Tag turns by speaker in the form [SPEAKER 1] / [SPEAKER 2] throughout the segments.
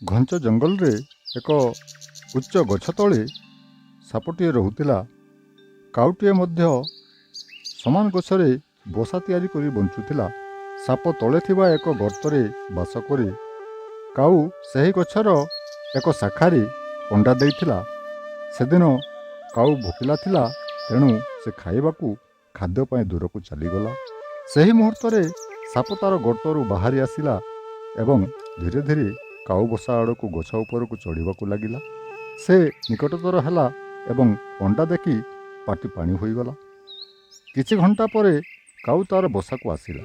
[SPEAKER 1] ଘଞ୍ଚ ଜଙ୍ଗଲରେ ଏକ ଉଚ୍ଚ ଗଛ ତଳେ ସାପଟିଏ ରହୁଥିଲା। କାଉଟିଏ ମଧ୍ୟ ସମାନ ଗଛରେ ବସା ତିଆରି କରି ବଞ୍ଚୁଥିଲା। ସାପ ତଳେ ଥିବା ଏକ ଗର୍ତ୍ତରେ ବାସ କରେ। କାଉ ସେହି ଗଛର ଏକ ଶାଖାରେ ଅଣ୍ଡା ଦେଇଥିଲା। ସେଦିନ କାଉ ଭୋକିଲା ଥିଲା, ତେଣୁ ସେ ଖାଇବାକୁ ଖାଦ୍ୟ ପାଇଁ ଦୂରକୁ ଚାଲିଗଲା। ସେହି ମୁହୂର୍ତ୍ତରେ ସାପ ତା'ର ଗର୍ତ୍ତରୁ ବାହାରି ଆସିଲା ଏବଂ ଧୀରେ ଧୀରେ କାଉ ବସା ଆଡ଼କୁ ଗଛ ଉପରକୁ ଚଢ଼ିବାକୁ ଲାଗିଲା। ସେ ନିକଟତର ହେଲା ଏବଂ ଅଣ୍ଡା ଦେଖି ପାଟି ପାଣି ହୋଇଗଲା। କିଛି ଘଣ୍ଟା ପରେ କାଉ ତା'ର ବସାକୁ ଆସିଲା।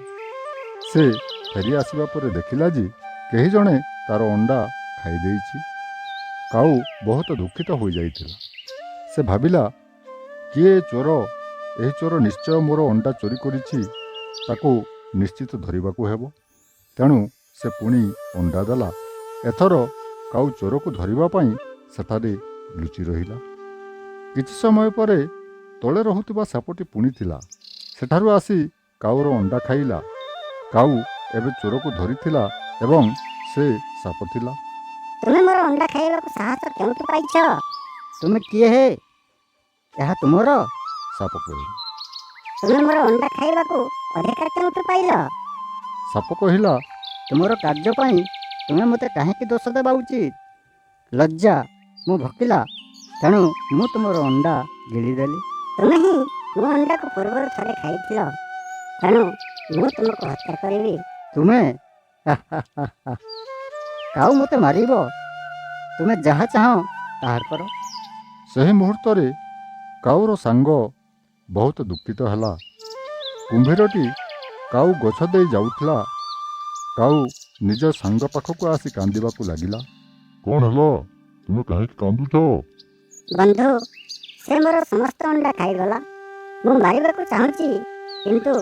[SPEAKER 1] ସେ ଫେରି ଆସିବା ପରେ ଦେଖିଲା ଯେ କେହି ଜଣେ ତା'ର ଅଣ୍ଡା ଖାଇଦେଇଛି। କାଉ ବହୁତ ଦୁଃଖିତ ହୋଇଯାଇଥିଲା। ସେ ଭାବିଲା, କିଏ ଚୋର? ଏହି ଚୋର ନିଶ୍ଚୟ ମୋର ଅଣ୍ଡା ଚୋରି କରିଛି। ତାକୁ ନିଶ୍ଚିତ ଧରିବାକୁ ହେବ। ତେଣୁ ସେ ପୁଣି ଅଣ୍ଡା ଦେଲା। ଏଥର କାଉ ଚୋରକୁ ଧରିବା ପାଇଁ ସେଠାରେ ଲୁଚି ରହିଲା। କିଛି ସମୟ ପରେ ତଳେ ରହୁଥିବା ସାପଟି ପୁଣି ଥିଲା। ସେଠାରୁ ଆସି କାଉର ଅଣ୍ଡା ଖାଇଲା। କାଉ ଏବେ ଚୋରକୁ ଧରିଥିଲା ଏବଂ ସେ ସାପ ଥିଲା।
[SPEAKER 2] ତୁମେ ମୋର ଅଣ୍ଡା ଖାଇବାକୁ ସାହସ କେଉଁଠୁ ପାଇଛ?
[SPEAKER 3] ତୁମେ କିଏ ହେ? ଏହା ତୁମର?
[SPEAKER 1] ସାପ କହିଲା।
[SPEAKER 2] ତୁମେ ମୋର ଅଣ୍ଡା ଖାଇବାକୁ ଅଧିକାର କେଉଁଠୁ ପାଇଲ?
[SPEAKER 1] ସାପ କହିଲା,
[SPEAKER 3] ତୁମର କାର୍ଯ୍ୟ ପାଇଁ ତୁମେ ମୋତେ କାହିଁକି ଦୋଷ ଦେବା ଉଚିତ? ଲଜ୍ଜା, ମୁଁ ଭୋକିଲା, ତେଣୁ ମୁଁ ତୁମର ଅଣ୍ଡା ଗିଳିଦେଲି।
[SPEAKER 2] ତୁମେ ହିଁ ମୋ ଅଣ୍ଡାକୁ ପୂର୍ବରୁ ଥରେ ଖାଇଥିଲ, ତେଣୁ ମୁଁ ତୁମକୁ ହତ୍ୟା କରିବି।
[SPEAKER 3] ତୁମେ କାଉ ମୋତେ ମାରିବ? ତୁମେ ଯାହା ଚାହଁ ତାହା କର।
[SPEAKER 1] ସେହି ମୁହୂର୍ତ୍ତରେ କାଉର ସାଙ୍ଗ ବହୁତ ଦୁଃଖିତ ହେଲା। କୁମ୍ଭୀରଟି କାଉ ଗଛ ଦେଇ ଯାଉଥିଲା। କାଉ ନିଜ ସାଙ୍ଗ ପାଖକୁ ଆସି କାନ୍ଦିବାକୁ ଲାଗିଲା।
[SPEAKER 4] କ'ଣ ହେଲା? ତୁମେ କାହିଁକି କାନ୍ଦୁଛ?
[SPEAKER 2] ବନ୍ଧୁ, ସେ ମୋର ସମସ୍ତ ଅଣ୍ଡା ଖାଇଗଲା। ମୁଁ ମାରିବାକୁ ଚାହୁଁଛି, କିନ୍ତୁ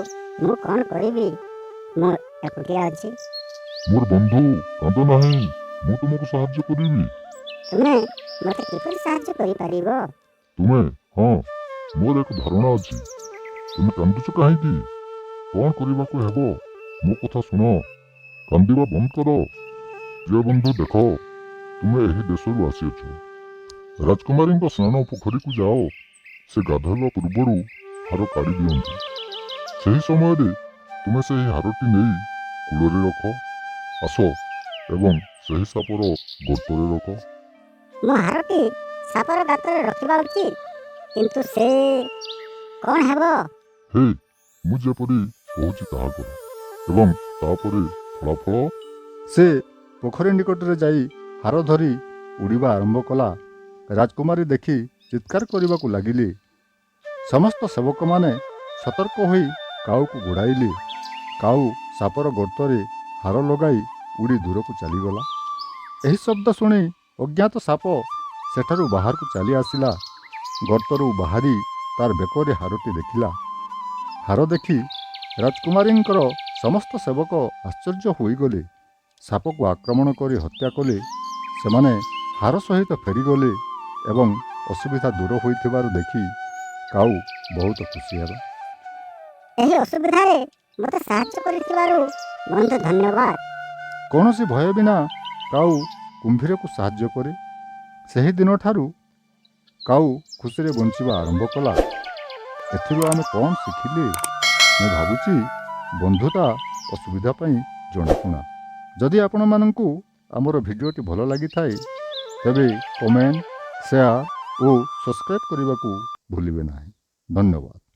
[SPEAKER 2] ମୁଁ କ'ଣ କରିବି? ମୁଁ ଏକୁଟିଆ ଅଛି।
[SPEAKER 4] ମୋର ବନ୍ଧୁ, କାନ୍ଦ ନାହିଁ, ମୁଁ ତୁମକୁ ସାହାଯ୍ୟ କରିବି।
[SPEAKER 2] ତୁମେ ମୋତେ କିପରି ସାହାଯ୍ୟ କରିପାରିବ?
[SPEAKER 4] ହଁ, ମୋର ଏକ ଧାରଣା ଅଛି। ତୁମେ କାନ୍ଦୁଛ କାହିଁକି? କ'ଣ କରିବାକୁ ହେବ? ମୋ କଥା ଶୁଣ, କାନ୍ଦିବା ବନ୍ଦ କର। ପ୍ରିୟ ବନ୍ଧୁ, ଦେଖ, ତୁମେ ଏହି ଦେଶରୁ ଆସିଅଛ। ରାଜକୁମାରୀଙ୍କ ସ୍ନାନ ପୋଖରୀକୁ ଯାଅ। ସେ ଗାଧୋଇବା ପୂର୍ବରୁ ହାର କାଢ଼ି ଦିଅନ୍ତୁ। ସେହି ସମୟରେ ତୁମେ ସେହି ହାରଟି ନେଇ କୂଳରେ ରଖ। ଆସ ଏବଂ ସେହି ସାପର ଗର୍ତ୍ତରେ ରଖ।
[SPEAKER 2] ମୁଁ ହାରଟି ସାପର ଗାତରେ ରଖିବା ଉଚିତ, କିନ୍ତୁ ସେ କ'ଣ ହେବ?
[SPEAKER 4] ହେ, ମୁଁ ଯେପରି କହୁଛି ତାହା କର ଏବଂ ତାପରେ ଫଳାଫଳ।
[SPEAKER 1] ସେ ପୋଖରୀ ନିକଟରେ ଯାଇ ହାର ଧରି ଉଡ଼ିବା ଆରମ୍ଭ କଲା। ରାଜକୁମାରୀ ଦେଖି ଚିତ୍କାର କରିବାକୁ ଲାଗିଲେ। ସମସ୍ତ ସେବକମାନେ ସତର୍କ ହୋଇ କାଉକୁ ଗୋଡ଼ାଇଲେ। କାଉ ସାପର ଗର୍ତ୍ତରେ ହାର ଲଗାଇ ଉଡ଼ି ଦୂରକୁ ଚାଲିଗଲା। ଏହି ଶବ୍ଦ ଶୁଣି ଅଜ୍ଞାତ ସାପ ସେଠାରୁ ବାହାରକୁ ଚାଲି ଆସିଲା। ଗର୍ତ୍ତରୁ ବାହାରି ତାର ବେକରେ ହାରଟି ଦେଖିଲା। ହାର ଦେଖି ରାଜକୁମାରୀଙ୍କର ସମସ୍ତ ସେବକ ଆଶ୍ଚର୍ଯ୍ୟ ହୋଇଗଲେ। ସାପକୁ ଆକ୍ରମଣ କରି ହତ୍ୟା କଲେ। ସେମାନେ ହାର ସହିତ ଫେରିଗଲେ ଏବଂ ଅସୁବିଧା ଦୂର ହୋଇଥିବାରୁ ଦେଖି କାଉ ବହୁତ ଖୁସି ହେଲା।
[SPEAKER 2] ଏହି ଅସୁବିଧାରେ ମୋତେ ସାହାଯ୍ୟ କରିଥିବାରୁ ବନ୍ଧୁ ଧନ୍ୟବାଦ।
[SPEAKER 1] କୌଣସି ଭୟ ବିନା କାଉ କୁମ୍ଭୀରକୁ ସାହାଯ୍ୟ କରେ। ସେହି ଦିନଠାରୁ କାଉ ଖୁସିରେ ବଞ୍ଚିବା ଆରମ୍ଭ କଲା। ଏଥିରୁ ଆମେ କ'ଣ ଶିଖିଲେ? ମୁଁ ଭାବୁଛି ବନ୍ଧୁତା ଅସୁବିଧା ପାଇଁ ଜଣାଶୁଣା। ଯଦି ଆପଣମାନଙ୍କୁ ଆମର ଭିଡ଼ିଓଟି ଭଲ ଲାଗିଥାଏ, ତେବେ କମେଣ୍ଟ, ସେୟାର ଓ ସବସ୍କ୍ରାଇବ୍ କରିବାକୁ ଭୁଲିବେ ନାହିଁ। ଧନ୍ୟବାଦ।